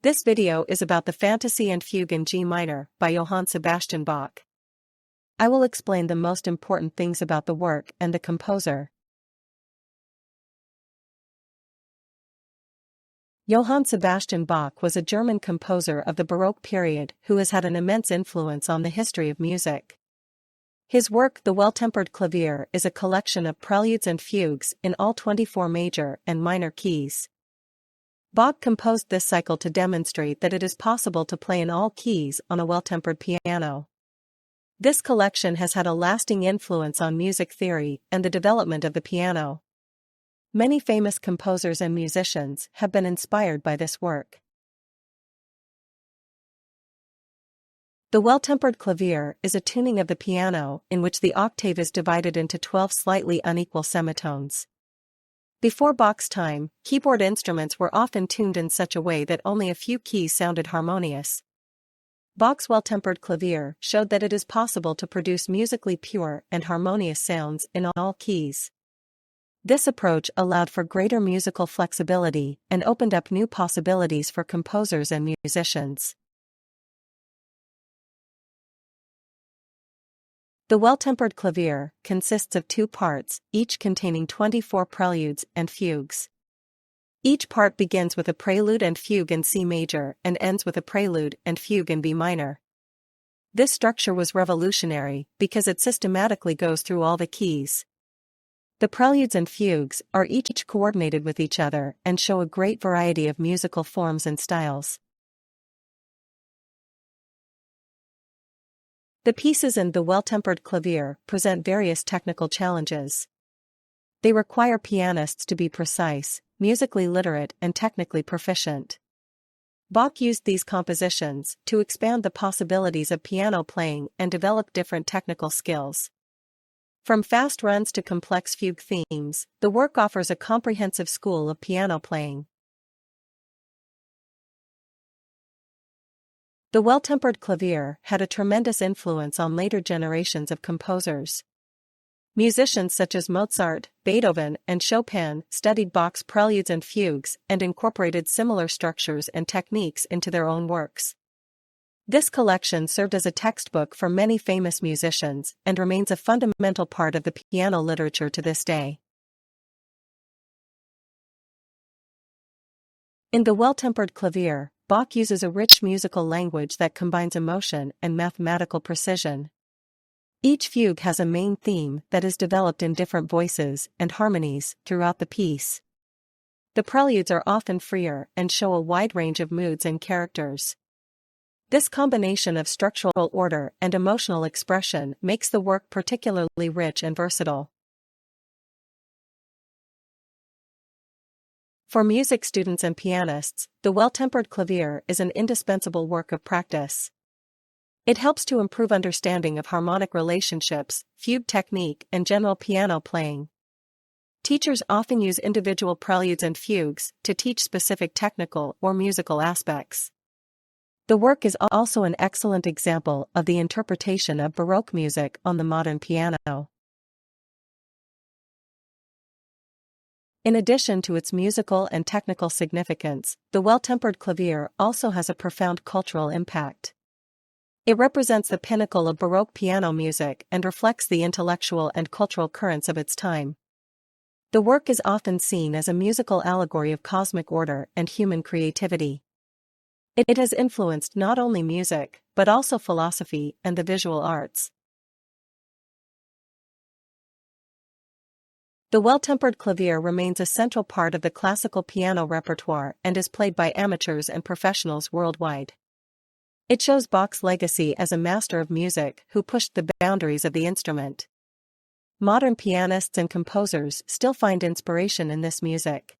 This video is about the Fantasy and Fugue in G minor by Johann Sebastian Bach. I will explain the most important things about the work and the composer. Johann Sebastian Bach was a German composer of the Baroque period who has had an immense influence on the history of music. His work, The Well-Tempered Clavier, is a collection of preludes and fugues in all 24 major and minor keys. Bach composed this cycle to demonstrate that it is possible to play in all keys on a well-tempered piano. This collection has had a lasting influence on music theory and the development of the piano. Many famous composers and musicians have been inspired by this work. The Well-Tempered Clavier is a tuning of the piano in which the octave is divided into 12 slightly unequal semitones. Before Bach's time, keyboard instruments were often tuned in such a way that only a few keys sounded harmonious. Bach's Well-Tempered Clavier showed that it is possible to produce musically pure and harmonious sounds in all keys. This approach allowed for greater musical flexibility and opened up new possibilities for composers and musicians. The Well-Tempered Clavier consists of two parts, each containing 24 preludes and fugues. Each part begins with a prelude and fugue in C major and ends with a prelude and fugue in B minor. This structure was revolutionary because it systematically goes through all the keys. The preludes and fugues are each coordinated with each other and show a great variety of musical forms and styles. The pieces in the Well-Tempered Clavier present various technical challenges. They require pianists to be precise, musically literate and technically proficient. Bach used these compositions to expand the possibilities of piano playing and develop different technical skills. From fast runs to complex fugue themes, the work offers a comprehensive school of piano playing. The Well-Tempered Clavier had a tremendous influence on later generations of composers. Musicians such as Mozart, Beethoven, and Chopin studied Bach's preludes and fugues and incorporated similar structures and techniques into their own works. This collection served as a textbook for many famous musicians and remains a fundamental part of the piano literature to this day. In the Well-Tempered Clavier, Bach uses a rich musical language that combines emotion and mathematical precision. Each fugue has a main theme that is developed in different voices and harmonies throughout the piece. The preludes are often freer and show a wide range of moods and characters. This combination of structural order and emotional expression makes the work particularly rich and versatile. For music students and pianists, the Well-Tempered Clavier is an indispensable work of practice. It helps to improve understanding of harmonic relationships, fugue technique, and general piano playing. Teachers often use individual preludes and fugues to teach specific technical or musical aspects. The work is also an excellent example of the interpretation of Baroque music on the modern piano. In addition to its musical and technical significance, the Well-Tempered Clavier also has a profound cultural impact. It represents the pinnacle of Baroque piano music and reflects the intellectual and cultural currents of its time. The work is often seen as a musical allegory of cosmic order and human creativity. It has influenced not only music, but also philosophy and the visual arts. The Well-Tempered Clavier remains a central part of the classical piano repertoire and is played by amateurs and professionals worldwide. It shows Bach's legacy as a master of music who pushed the boundaries of the instrument. Modern pianists and composers still find inspiration in this music.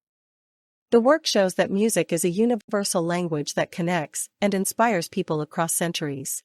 The work shows that music is a universal language that connects and inspires people across centuries.